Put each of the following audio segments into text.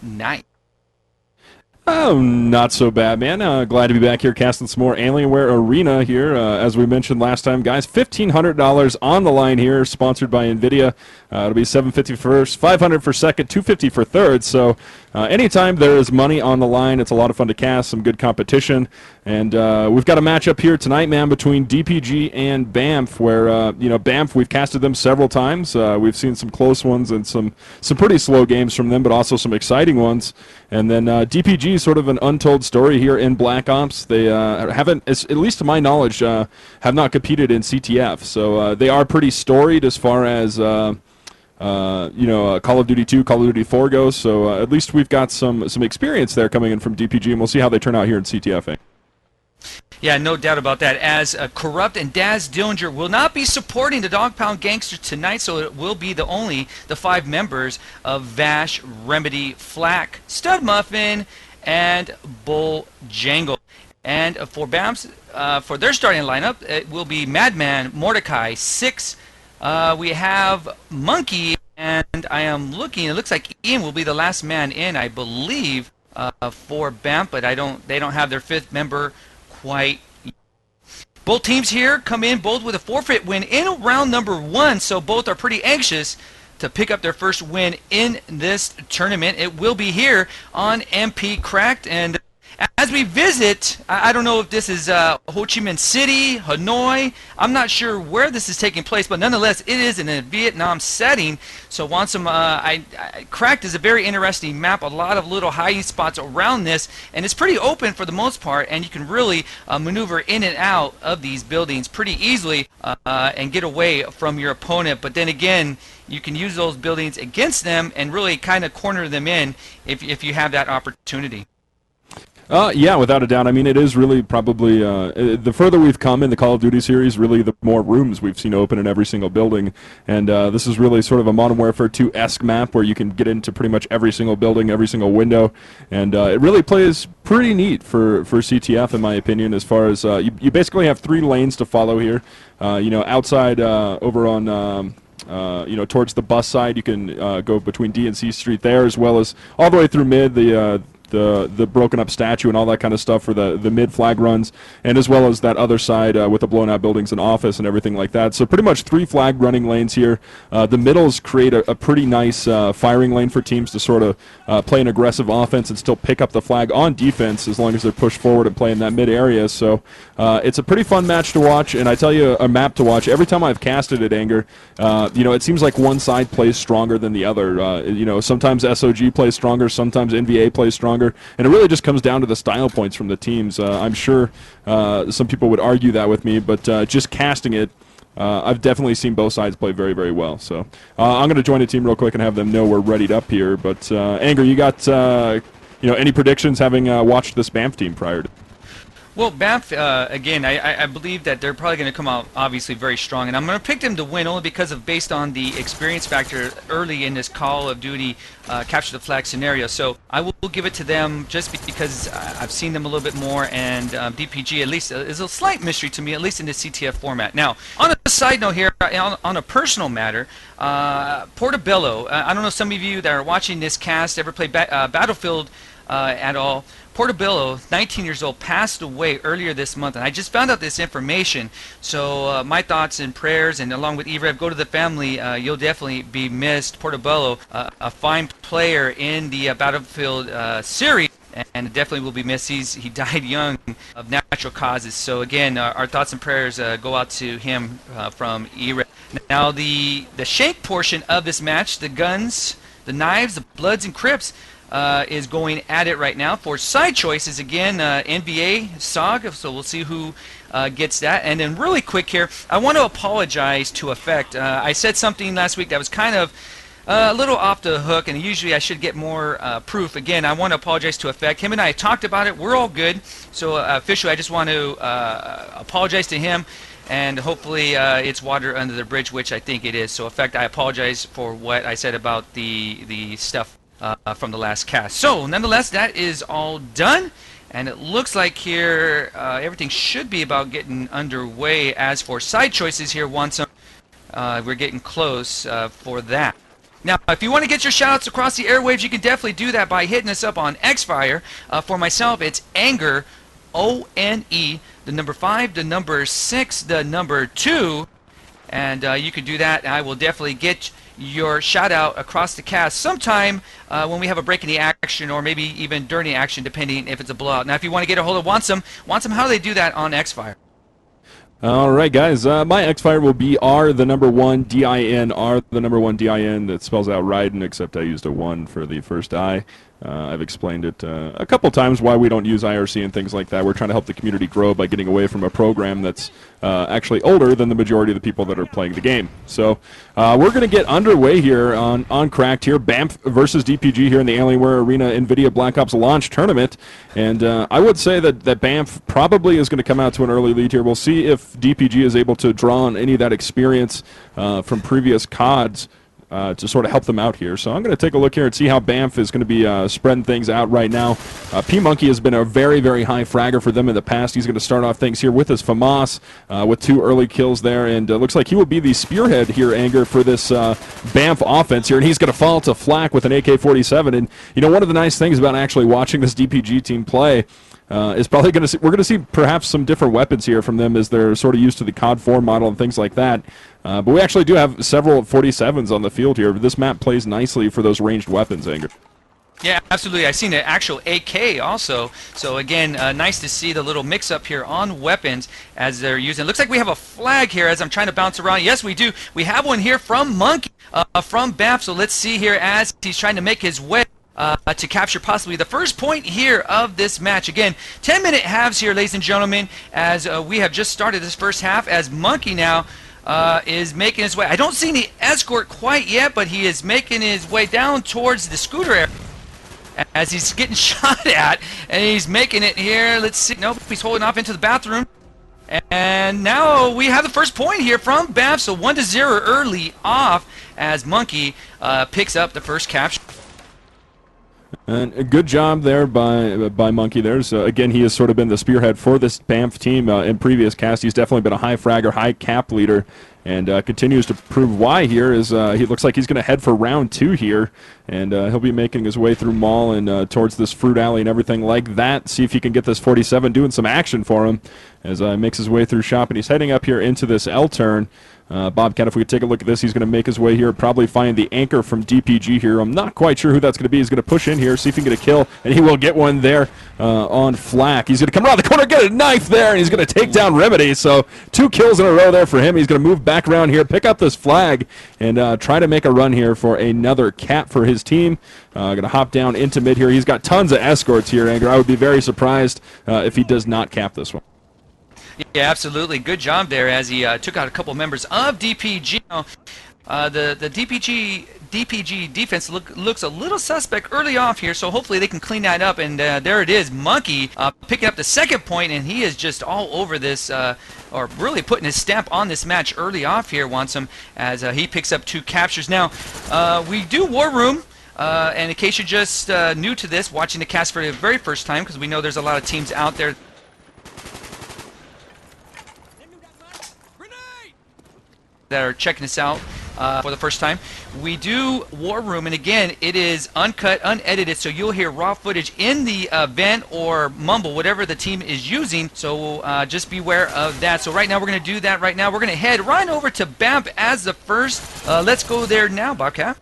night? Oh, not so bad, man. Glad to be back here casting some more Alienware Arena here. As we mentioned last time, guys, $1,500 on the line here, sponsored by NVIDIA. It'll be $750 for first, $500 for second, $250 for third. So anytime there is money on the line, it's a lot of fun to cast, some good competition. And we've got a matchup here tonight, man, between DPG and BAMF, where, BAMF, we've casted them several times. We've seen some close ones and some pretty slow games from them, but also some exciting ones. And then DPG is sort of an untold story here in Black Ops. They haven't, at least to my knowledge, have not competed in CTF. So they are pretty storied as far as Call of Duty 2, Call of Duty 4 goes. So at least we've got some experience there coming in from DPG, and we'll see how they turn out here in CTF. Yeah, no doubt about that. As Corrupt and Daz Dillinger will not be supporting the Dog Pound Gangster tonight, so it will be the 5 members of Vash, Remedy, Flack, Stud Muffin, and Bull Jangle. And for BAMS, for their starting lineup, it will be Madman, Mordecai, Six. We have Monkey, and I am looking. It looks like Ian will be the last man in, I believe, for BAMF, but they don't have their 5th member quite. Both teams here come in both with a forfeit win in round number 1, so both are pretty anxious to pick up their first win in this tournament. It will be here on MP Cracked, and as we visit, I don't know if this is Ho Chi Minh City, Hanoi. I'm not sure where this is taking place, but nonetheless, it is in a Vietnam setting. So, Cracked is a very interesting map. A lot of little hiding spots around this, and it's pretty open for the most part. And you can really maneuver in and out of these buildings pretty easily and get away from your opponent. But then again, you can use those buildings against them and really kind of corner them in if you have that opportunity. Yeah, without a doubt. I mean, it is really probably the further we've come in the Call of Duty series, really the more rooms we've seen open in every single building. And this is really sort of a Modern Warfare 2-esque map where you can get into pretty much every single building, every single window. And it really plays pretty neat for CTF, in my opinion, as far as you basically have 3 lanes to follow here. Outside over on towards the bus side, you can go between D and C Street there, as well as all the way through mid, the broken up statue and all that kind of stuff for the mid flag runs, and as well as that other side with the blown out buildings and office and everything like that. So pretty much 3 flag running lanes here. The middles create a pretty nice firing lane for teams to sort of play an aggressive offense and still pick up the flag on defense as long as they're pushed forward and play in that mid area. So it's a pretty fun match to watch, and I tell you, a map to watch. Every time I've casted it, Anger, it seems like one side plays stronger than the other. Sometimes SOG plays stronger, sometimes NVA plays stronger. And it really just comes down to the style points from the teams. I'm sure some people would argue that with me, but just casting it, I've definitely seen both sides play very, very well. So I'm going to join the team real quick and have them know we're readied up here. But Anger, you got any predictions having watched this BAMF team prior to? Well, BAMF, again, I believe that they're probably going to come out obviously very strong, and I'm going to pick them to win only based on the experience factor early in this Call of Duty capture the flag scenario. So I will give it to them just because I've seen them a little bit more, and DPG at least is a slight mystery to me, at least in the CTF format. Now, on a side note here, on a personal matter, Portobello, I don't know if some of you that are watching this cast ever play Battlefield at all. Portobello, 19 years old, passed away earlier this month, and I just found out this information. So my thoughts and prayers, and along with e-rev, go to the family. You'll definitely be missed. Portobello, a fine player in the Battlefield series, and definitely will be missed. He died young of natural causes. So again, our thoughts and prayers go out to him from e-rev. Now the shank portion of this match, the guns, the knives, the Bloods and Crips, is going at it right now. For side choices, again, NBA, SOG, so we'll see who gets that. And then really quick here, I want to apologize to Effect. I said something last week that was kind of a little off the hook, and usually I should get more proof. Again, I want to apologize to Effect. Him and I talked about it. We're all good. So officially, I just want to apologize to him, and hopefully it's water under the bridge, which I think it is. So Effect, I apologize for what I said about the stuff from the last cast. So nonetheless, that is all done, and it looks like here everything should be about getting underway. As for side choices here, we're getting close for that. Now, if you want to get your shoutouts across the airwaves, you can definitely do that by hitting us up on Xfire. For myself, it's Anger, O-N-E, the number 5, the number 6, the number 2. And you can do that. I will definitely get your shout out across the cast sometime when we have a break in the action, or maybe even during the action, depending if it's a blowout. Now, if you want to get a hold of Wansome, how do they do that on Xfire? All right, guys. My Xfire will be R, the number 1, D-I-N, R, the number 1, D-I-N. That spells out Raiden, except I used a 1 for the first I. I've explained it a couple times why we don't use IRC and things like that. We're trying to help the community grow by getting away from a program that's actually older than the majority of the people that are playing the game. So we're going to get underway here on Cracked here. BAMF versus DPG here in the Alienware Arena NVIDIA Black Ops launch tournament. And I would say that BAMF probably is going to come out to an early lead here. We'll see if DPG is able to draw on any of that experience from previous CODs to sort of help them out here. So I'm going to take a look here and see how BAMF is going to be spreading things out right now. P-Monkey has been a very, very high fragger for them in the past. He's going to start off things here with his FAMAS with 2 early kills there, and looks like he will be the spearhead here, Anger, for this BAMF offense here, and he's going to fall to flak with an AK-47. And, you know, one of the nice things about actually watching this DPG team play is probably going to see, we're going to see perhaps some different weapons here from them as they're sort of used to the COD 4 model and things like that. But we actually do have several 47s on the field here. This map plays nicely for those ranged weapons, Anger. Yeah, absolutely. I've seen an actual AK also. So again, nice to see the little mix-up here on weapons as they're using. It looks like we have a flag here as I'm trying to bounce around. Yes, we do. We have one here from Monkey, from BAMF. So let's see here as he's trying to make his way to capture possibly the first point here of this match. Again, 10-minute halves here, ladies and gentlemen, as we have just started this first half, as Monkey now is making his way. I don't see any escort quite yet, but he is making his way down towards the scooter area as he's getting shot at, and he's making it here. Let's see. Nope, he's holding off into the bathroom. And now we have the first point here from BAMF, so 1-0 early off as Monkey picks up the first capture. And a good job there by Monkey there. So again, he has sort of been the spearhead for this BAMF team in previous casts. He's definitely been a high fragger, high cap leader, and continues to prove why here. Is he looks like he's going to head for round 2 here, and he'll be making his way through Mall and towards this fruit alley and everything like that. See if he can get this 47 doing some action for him as he makes his way through shop, and he's heading up here into this L turn. Bobcat, if we could take a look at this, he's going to make his way here, probably find the anchor from DPG here. I'm not quite sure who that's going to be. He's going to push in here, see if he can get a kill, and he will get one there on Flak. He's going to come around the corner, get a knife there, and he's going to take down Remedy. So 2 kills in a row there for him. He's going to move back around here, pick up this flag, and try to make a run here for another cap for his team. Going to hop down into mid here. He's got tons of escorts here, Anger. I would be very surprised if he does not cap this one. Yeah, absolutely. Good job there as he took out a couple members of DPG. The DPG defense looks a little suspect early off here, so hopefully they can clean that up. And there it is, Monkey picking up the second point, and he is just all over this, or really putting his stamp on this match early off here, Wansome, as he picks up 2 captures. Now, we do War Room. And in case you're just new to this, watching the cast for the very first time, because we know there's a lot of teams out there that are checking us out for the first time. We do War Room, and again, it is uncut, unedited, so you'll hear raw footage in the vent or mumble, whatever the team is using, so just beware of that. So right now, we're going to do that right now. We're going to head right over to BAMF as the first. Let's go there now, Bobcat.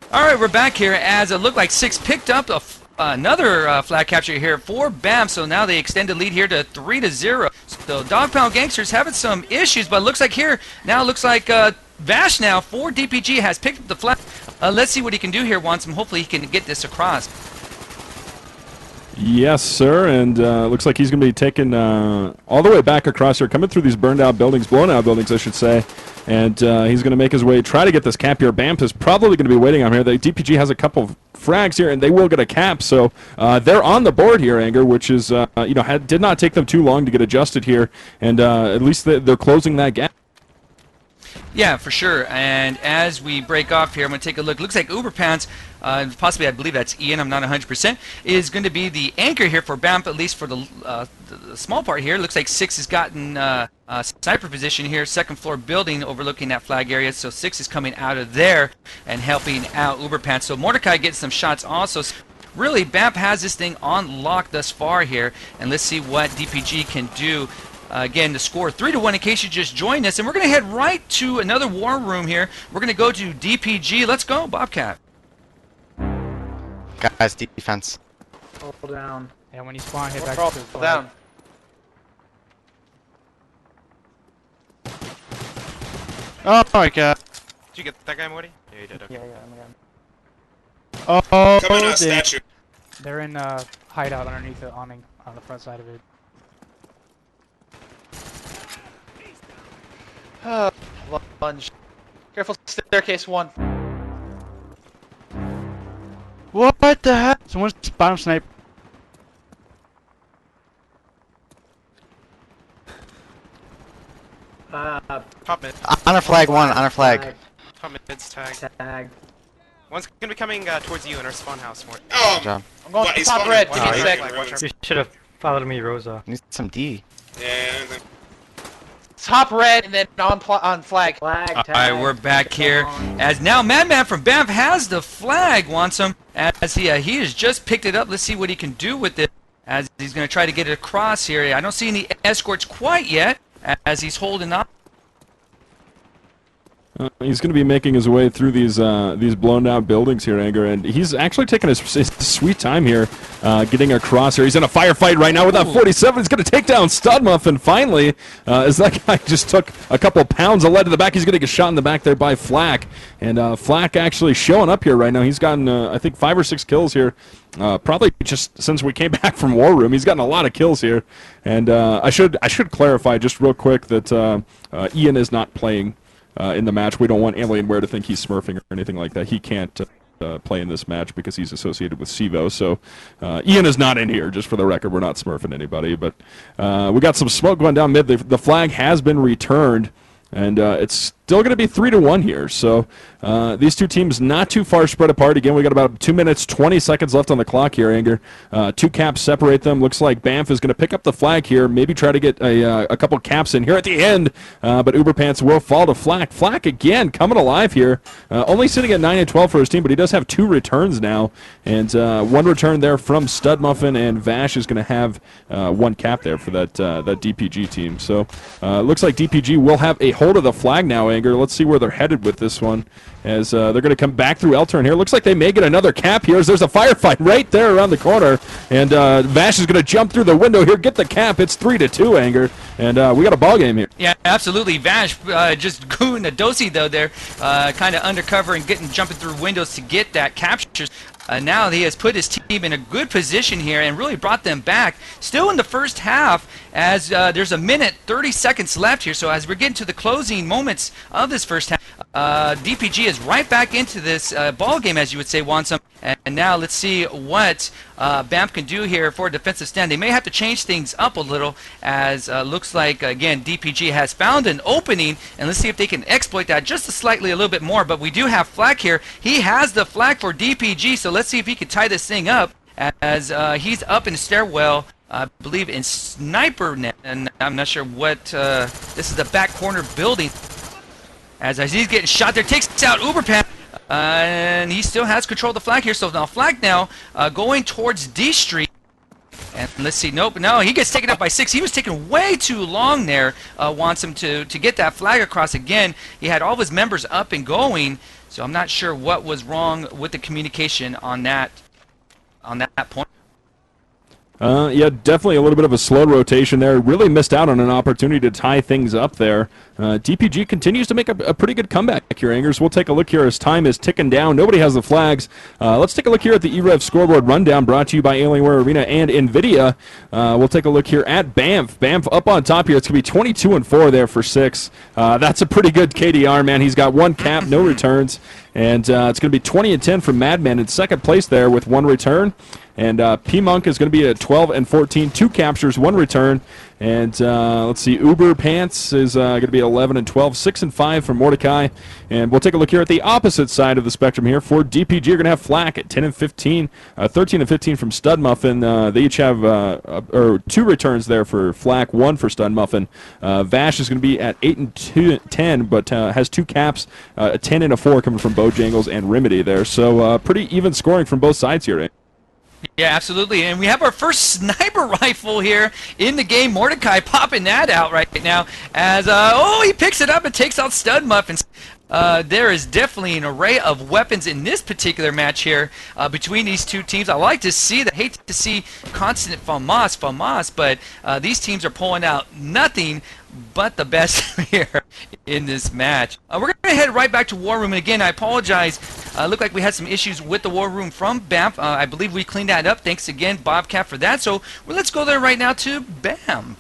All right, we're back here as it looked like 6 picked up another flag capture here for BAMF, so now they extend the lead here to 3-0. So Dog Pound Gangsters having some issues, but it looks like here, now it looks like Vash now for DPG has picked up the flag. Let's see what he can do here, Wansome. Hopefully he can get this across. Yes, sir, and looks like he's going to be taken all the way back across here, coming through these burned out buildings, blown out buildings, I should say, and he's going to make his way, try to get this cap here. BAMF is probably going to be waiting on here. The DPG has a couple of frags here, and they will get a cap, so they're on the board here, Anger, which is, did not take them too long to get adjusted here, and at least they're closing that gap. Yeah, for sure. And as we break off here, I'm going to take a look. Looks like Uberpants, possibly I believe that's Ian, I'm not 100%, is going to be the anchor here for BAMF, at least for the small part here. Looks like 6 has gotten a sniper position here, second floor building overlooking that flag area. So 6 is coming out of there and helping out Uberpants. So Mordecai gets some shots also. Really, BAMF has this thing on lock thus far here. And let's see what DPG can do. Again, the score 3-1 in case you just joined us. And we're going to head right to another war room here. We're going to go to DPG. Let's go, Bobcat. Guys, defense. Hold down. And when you spawn, hit back Hold to the down. Oh my god. Did you get that guy, Morty? Yeah, you did. Okay. Yeah, I'm Oh, Come on, statue. They're in hideout underneath the awning on the front side of it. Lunge. Careful, staircase 1. what the heck? Someone's bottom snipe. Top mid. Honor flag 1, honor flag. Top mid's tag. Tag. One's gonna be coming towards you in our spawn house, Morty. Oh, Job. I'm going What, to he's top spawning? red. Wow, Give me a he's sec. like, watch out. You should have followed me, Rosa. Need some D. yeah. Top red and then on flag. All right, we're back here. As now Madman from BAMF has the flag, Wansome, as he has just picked it up. Let's see what he can do with it as he's going to try to get it across here. I don't see any escorts quite yet as he's holding up. He's going to be making his way through these blown out buildings here, Anger, and he's actually taking his sweet time here, getting across here. He's in a firefight right now with that 47. He's going to take down Studmuffin finally, as that guy just took a couple pounds of lead to the back. He's going to get shot in the back there by Flack, and Flack actually showing up here right now. He's gotten, I think, 5 or 6 kills here. Probably just since we came back from War Room. He's gotten a lot of kills here, and I should clarify just real quick that Ian is not playing in the match. We don't want Alienware to think he's smurfing or anything like that. He can't play in this match because he's associated with SIVO. So Ian is not in here, just for the record. We're not smurfing anybody. But we got some smoke going down mid. The flag has been returned, and it's still going to be 3-1 here. So these two teams not too far spread apart. Again, we got about 2 minutes, 20 seconds left on the clock here, Anger. 2 caps separate them. Looks like BAMF is going to pick up the flag here, maybe try to get a couple caps in here at the end, but Uberpants will fall to Flack. Flack again coming alive here, only sitting at 9-12 for his team, but he does have 2 returns now, and 1 return there from Studmuffin, and Vash is going to have 1 cap there for that DPG team. So looks like DPG will have a hold of the flag now, Anger. Let's see where they're headed with this one, as they're going to come back through L-turn here. Looks like they may get another cap here, as there's a firefight right there around the corner, and Vash is going to jump through the window here, get the cap. It's 3-2, Anger, and we got a ball game here. Yeah, absolutely. Vash just going a dosey though there, kind of undercover and jumping through windows to get that capture. Now he has put his team in a good position here and really brought them back. Still in the first half, as there's a minute 30 seconds left here. So as we're getting to the closing moments of this first half, DPG is right back into this ball game, as you would say, Wansome. And now let's see what BAMF can do here for a defensive stand. They may have to change things up a little, as looks like, again, DPG has found an opening, and let's see if they can exploit that just slightly a little bit more. But we do have Flag here. He has the flag for DPG, so let's see if he can tie this thing up, as he's up in the stairwell, I believe in Sniper Net, and I'm not sure what, this is the back corner building. As he's getting shot there, takes out Uberpan. And he still has control of the flag here. So now flag now going towards D Street. And let's see. Nope. No, he gets taken up by 6. He was taking way too long there. Wants him to get that flag across again. He had all of his members up and going. So I'm not sure what was wrong with the communication on that on that point. Yeah, definitely a little bit of a slow rotation there. Really missed out on an opportunity to tie things up there. DPG continues to make a pretty good comeback here, Angers. We'll take a look here as time is ticking down. Nobody has the flags. Let's take a look here at the e-rev scoreboard rundown brought to you by Alienware Arena and NVIDIA. We'll take a look here at BAMF. BAMF up on top here. It's going to be 22-4 there for 6. That's a pretty good KDR, man. He's got 1 cap, no returns. And it's going to be 20-10 for Madman in second place there with 1 return. And P-Monk is going to be at 12-14, 2 captures, 1 return. And let's see, Uber Pants is going to be 11-12, 6-5 for Mordecai. And we'll take a look here at the opposite side of the spectrum here. For DPG, you're going to have Flack at 10-15, 13-15 from Stud Muffin. They each have 2 returns there for Flack, 1 for Stud Muffin. Vash is going to be at 8-10, but has 2 caps, a 10 and a 4 coming from Bojangles and Remedy there. So pretty even scoring from both sides here. Yeah, absolutely. And we have our first sniper rifle here in the game. Mordecai popping that out right now as, he picks it up and takes out Stud Muffins. There is definitely an array of weapons in this particular match here between these two teams. I like to see that. I hate to see constant FAMAS, but these teams are pulling out nothing but the best here in this match. We're going to head right back to War Room. And again, I apologize. Looked like we had some issues with the War Room from BAMF. I believe we cleaned that up. Thanks again, Bobcat, for that. So let's go there right now to BAMF.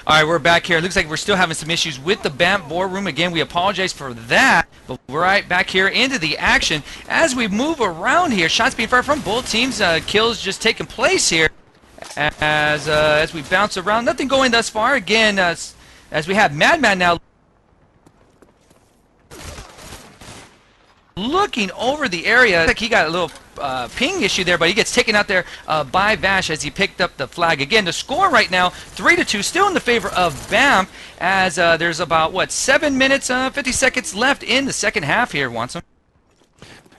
All right, we're back here. It looks like we're still having some issues with the BAMF War Room. Again, we apologize for that, but we're right back here into the action. As we move around here, shots being fired from both teams, kills just taking place here. As we bounce around, nothing going thus far. Again, as we have Madman now looking over the area. Like he got a little ping issue there, but he gets taken out there by Vash as he picked up the flag. Again, the score right now, 3-2, still in the favor of BAMF, as there's about, 7 minutes, 50 seconds left in the second half here, Wanson.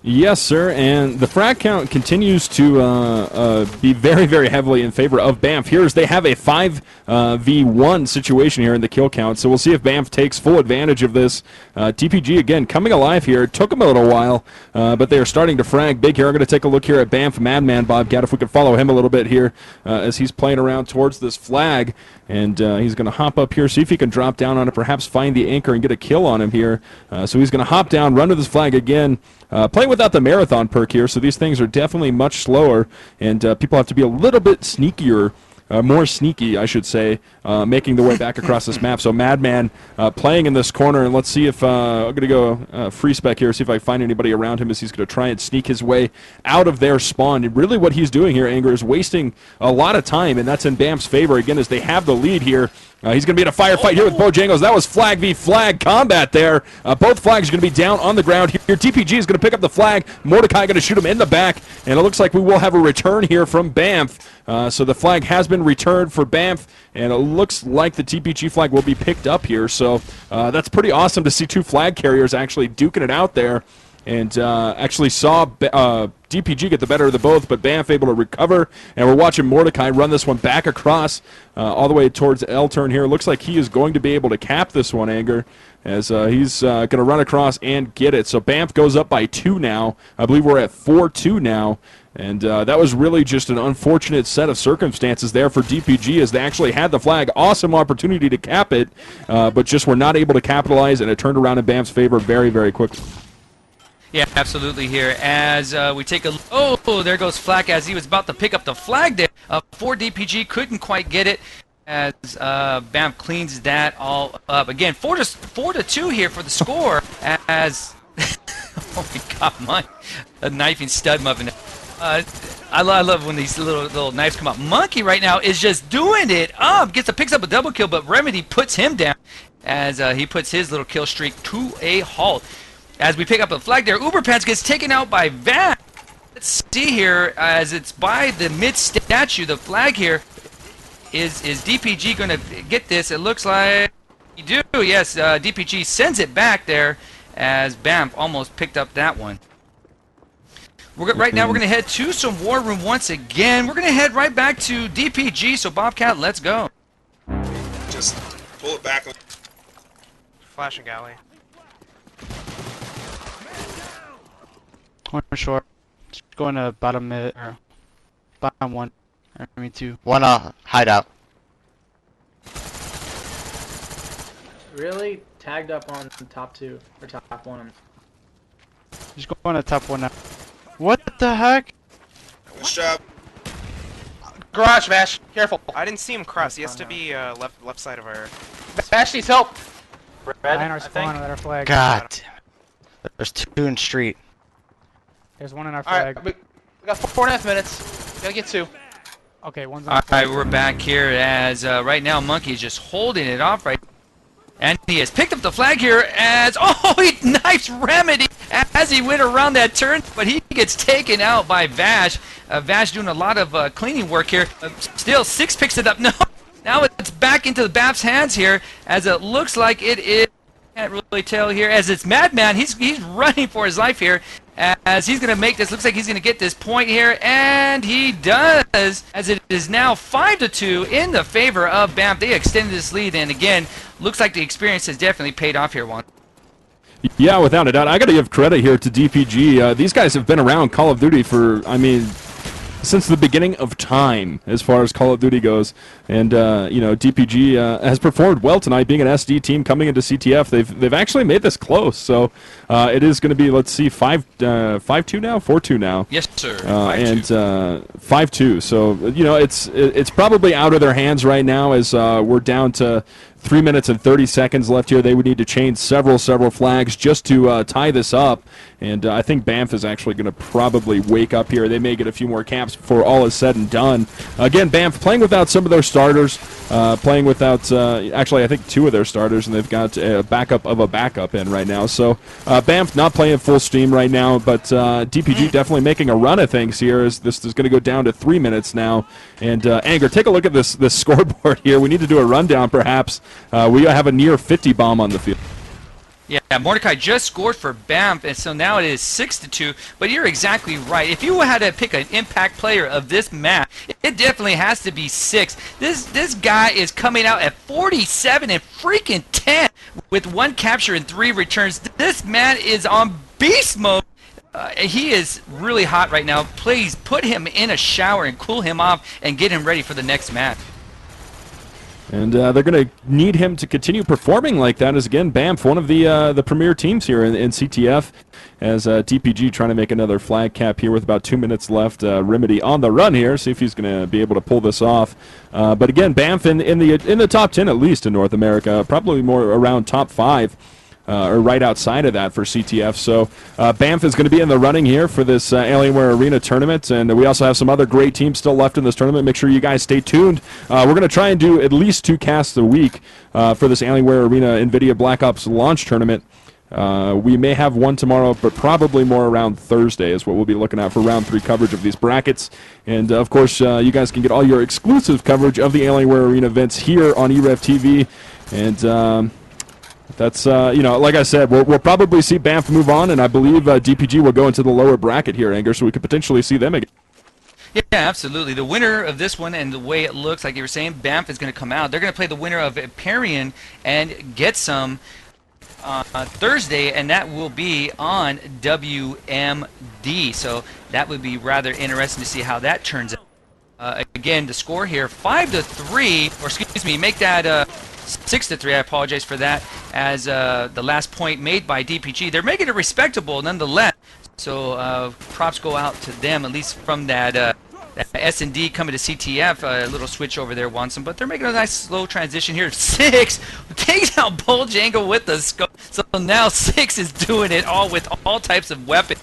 Yes, sir, and the frag count continues to be very, very heavily in favor of BAMF. Here's they have a 5v1 situation here in the kill count, so we'll see if BAMF takes full advantage of this. TPG, again, coming alive here. It took them a little while, but they are starting to frag big here. I'm going to take a look here at BAMF Madman Bobcat, if we could follow him a little bit here as he's playing around towards this flag, and he's going to hop up here, see if he can drop down on it, perhaps find the anchor and get a kill on him here. So he's going to hop down, run to this flag again. Playing without the marathon perk here, so these things are definitely much slower, and people have to be a little bit sneakier, more sneaky, I should say, making the way back across this map. So Madman playing in this corner, and let's see if I'm going to go free spec here, see if I find anybody around him as he's going to try and sneak his way out of their spawn. And really what he's doing here, Anger, is wasting a lot of time, and that's in BAMF's favor, again, as they have the lead here. He's going to be in a firefight here with Bojangles. That was flag v flag combat there. Both flags are going to be down on the ground here. TPG is going to pick up the flag. Mordecai going to shoot him in the back. And it looks like we will have a return here from BAMF. So the flag has been returned for BAMF. And it looks like the TPG flag will be picked up here. So that's pretty awesome to see 2 flag carriers actually duking it out there. And actually saw DPG get the better of the both, but BAMF able to recover. And we're watching Mordecai run this one back across all the way towards L-turn here. Looks like he is going to be able to cap this one, Anger, as he's going to run across and get it. So BAMF goes up by 2 now. I believe we're at 4-2 now. And that was really just an unfortunate set of circumstances there for DPG as they actually had the flag. Awesome opportunity to cap it, but just were not able to capitalize, and it turned around in BAMF's favor very, very quickly. Yeah, absolutely here. As we take a look. Oh, there goes Flack as he was about to pick up the flag there. For DPG, couldn't quite get it as BAMF cleans that all up. Again, 4-2 here for the score as Oh my God, a knifing stud muffin. I love when these little knives come out. Monkey right now is just doing it up. Picks up a double kill, but Remedy puts him down as he puts his little kill streak to a halt. As we pick up a flag there, Uberpants gets taken out by Van. Let's see here, as it's by the mid statue, the flag here. Is DPG going to get this? It looks like you do. Yes, DPG sends it back there as BAMF almost picked up that one. Right now we're going to head to some War Room once again. We're going to head right back to DPG, so Bobcat, let's go. Just pull it back. Flashing galley. One short. Just going to bottom mid, or bottom one. I mean two. One hideout. Really? Tagged up on top two, or top one. Just going to top one now. What the heck? Nice job. Garage, Vash. Careful. I didn't see him cross. He has to be left side of our. Vash needs help. Behind our spawn with our flag. God damn it. There's two in street. There's one in our Alright, flag. we got 4.5 minutes. Gotta get two. Okay, one's on our Alright, we're back here as right now Monkey is just holding it off right. And he has picked up the flag here as, oh, he knifes Remedy as he went around that turn, but he gets taken out by Vash. Vash doing a lot of cleaning work here. Still, Six picks it up. No, now it's back into the BAP's hands here as it looks like it is. Can't really tell here as it's Madman. He's running for his life here as he's going to make this. Looks like he's going to get this point here, and he does, as it is now 5-2 in the favor of BAMF. They extended this lead, and again, looks like the experience has definitely paid off here, Juan. Yeah, without a doubt. I got to give credit here to DPG. These guys have been around Call of Duty for, I mean, since the beginning of time as far as Call of Duty goes. And, you know, DPG has performed well tonight, being an SD team coming into CTF. They've actually made this close. So it is going to be, let's see, 5-2 now? 4-2 now. Yes, sir. And 5-2. So, you know, it's probably out of their hands right now as we're down to 3 minutes and 30 seconds left here. They would need to change several flags just to tie this up. And I think BAMF is actually going to probably wake up here. They may get a few more caps before all is said and done. Again, BAMF playing without some of their starters, playing without, actually, I think 2 of their starters, and they've got a backup of a backup in right now. So BAMF not playing full steam right now, but DPG definitely making a run of things here as this is going to go down to 3 minutes now. And Anger, take a look at this scoreboard here. We need to do a rundown, perhaps. We have a near 50 bomb on the field. Yeah, Mordecai just scored for BAMF, and so now it is 6-2. But you're exactly right. If you had to pick an impact player of this map, it definitely has to be Six. This guy is coming out at 47 and freaking 10 with 1 capture and 3 returns. This man is on beast mode. He is really hot right now. Please put him in a shower and cool him off and get him ready for the next match. And they're going to need him to continue performing like that as, again, BAMF, one of the premier teams here in CTF, as DPG trying to make another flag cap here with about 2 minutes left. Remedy on the run here, see if he's going to be able to pull this off. But again, BAMF in the top 10 at least in North America, probably more around top 5. Or right outside of that for CTF. So BAMF is going to be in the running here for this Alienware Arena tournament, and we also have some other great teams still left in this tournament. Make sure you guys stay tuned. We're going to try and do at least 2 casts a week for this Alienware Arena NVIDIA Black Ops launch tournament. We may have one tomorrow, but probably more around Thursday is what we'll be looking at for round 3 coverage of these brackets. And, of course, you guys can get all your exclusive coverage of the Alienware Arena events here on e-rev TV. And that's, you know, like I said, we'll probably see BAMF move on, and I believe DPG will go into the lower bracket here, Anger, so we could potentially see them again. Yeah, absolutely. The winner of this one, and the way it looks, like you were saying, BAMF is going to come out. They're going to play the winner of Empyrean and get some Thursday, and that will be on WMD. So that would be rather interesting to see how that turns out. Again, the score here, 5-3, or excuse me, make that 6-3. I apologize for that, as the last point made by DPG. They're making it respectable nonetheless. So props go out to them, at least from that S&D coming to CTF, a little switch over there, Watson, but they're making a nice slow transition here. 6 takes out Bojangles with the scope. So now 6 is doing it all with all types of weapons.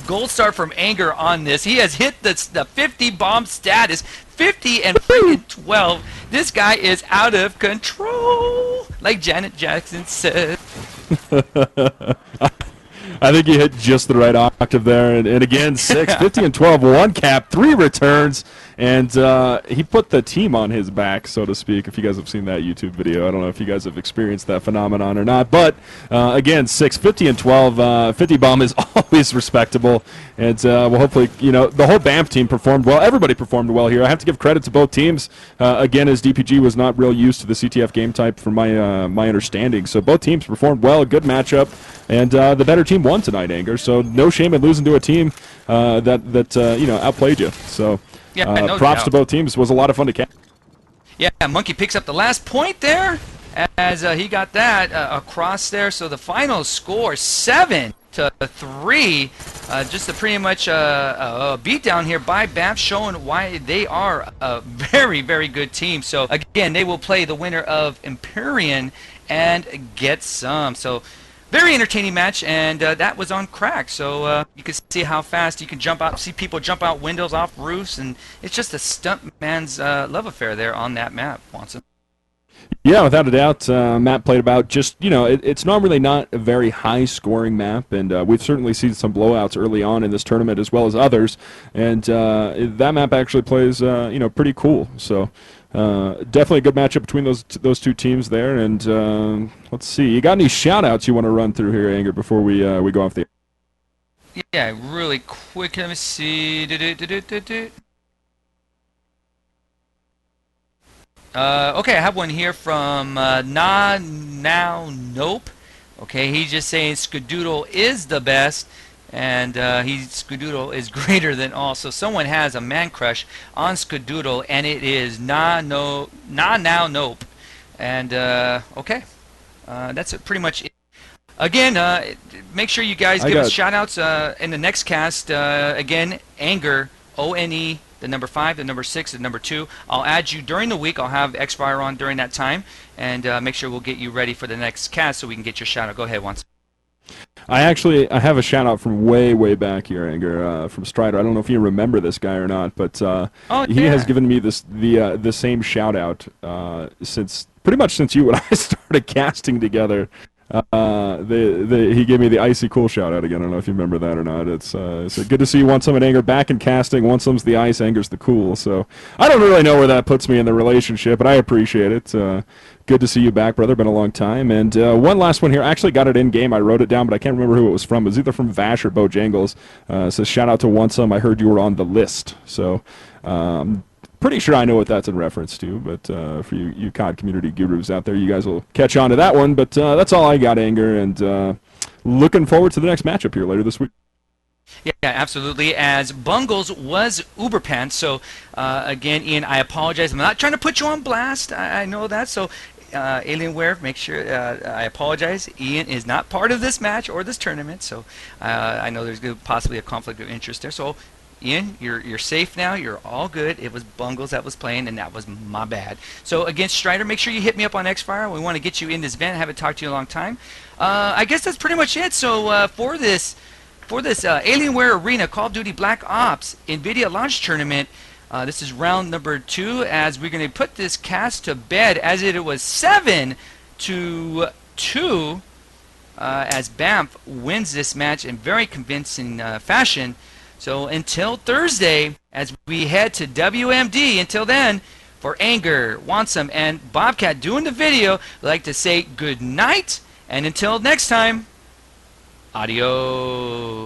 Gold star from Anger on this. He has hit the 50 bomb status. 50 and freaking 12. This guy is out of control, like Janet Jackson said. I think you hit just the right octave there. And again, 6, 50 and 12, 1 cap, 3 returns. And he put the team on his back, so to speak, if you guys have seen that YouTube video. I don't know if you guys have experienced that phenomenon or not. But, again, 6, 50 and 12, 50 bomb is always respectable. And, well, hopefully, you know, the whole BAMF team performed well. Everybody performed well here. I have to give credit to both teams. Again, as DPG was not real used to the CTF game type from my understanding. So both teams performed well, a good matchup. And the better team won tonight, Anger. So no shame in losing to a team that you know, outplayed you. So Yeah, no props doubt. to both teams. It was a lot of fun to catch. Yeah, Monkey picks up the last point there as he got that across there. So the final score 7-3. Just a pretty much a beatdown here by BAMF, showing why they are a very, very good team. So again, they will play the winner of Empyrean and get some. So very entertaining match, and that was on crack. So you can see how fast you can jump out, see people jump out windows, off roofs, and it's just a stunt man's love affair there on that map, Watson. Yeah, without a doubt, Matt played about just, you know, it's normally not a very high-scoring map, and we've certainly seen some blowouts early on in this tournament as well as others, and that map actually plays, you know, pretty cool. So definitely a good matchup between those two teams there, and let's see. You got any shout-outs you want to run through here, Anger, before we go off the... Yeah, really quick. Let me see. Okay, I have one here from Nope. Okay, he's just saying Skadoodle is the best, and Skadoodle is greater than all. So someone has a man crush on Skadoodle, and it is Nope. And okay, that's pretty much it. Again, make sure you guys give us shout-outs in the next cast. Again, Anger, O-N-E, the number 5, the number 6, the number 2. I'll add you during the week. I'll have X-Fire on during that time, and make sure we'll get you ready for the next cast so we can get your shout-out. Go ahead, once. I have a shout-out from way back here, Anger, from Strider. I don't know if you remember this guy or not, but he has given me the same shout-out pretty much since you and I started casting together. He gave me the icy cool shout out again. I don't know if you remember that or not. It's good to see you. Want some and Anger back in casting. One some's the ice, Anger's the cool. So I don't really know where that puts me in the relationship, but I appreciate it. Good to see you back, brother. Been a long time. And one last one here. I actually got it in game. I wrote it down, but I can't remember who it was from. It was either from Vash or Bojangles. Says shout out to One Some. I heard you were on the list. So. Pretty sure I know what that's in reference to, but for you COD community gurus out there, you guys will catch on to that one. But that's all I got, Anger, and looking forward to the next matchup here later this week. Yeah, absolutely. As Bungles was Uber Pants, so again, Ian, I apologize. I'm not trying to put you on blast. I know that. So Alienware, make sure I apologize. Ian is not part of this match or this tournament, so I know there's possibly a conflict of interest there. So. Ian, you're safe now. You're all good. It was Bungles that was playing, and that was my bad. So against Strider, make sure you hit me up on X-Fire. We want to get you in this event. I haven't talked to you in a long time. I guess that's pretty much it. So for this Alienware Arena Call of Duty Black Ops NVIDIA launch tournament, this is round number 2. As we're going to put this cast to bed, as it was 7-2. As BAMF wins this match in very convincing fashion. So until Thursday, as we head to WMD, until then, for Anger, Wansome, and Bobcat doing the video, I'd like to say good night, and until next time, adios.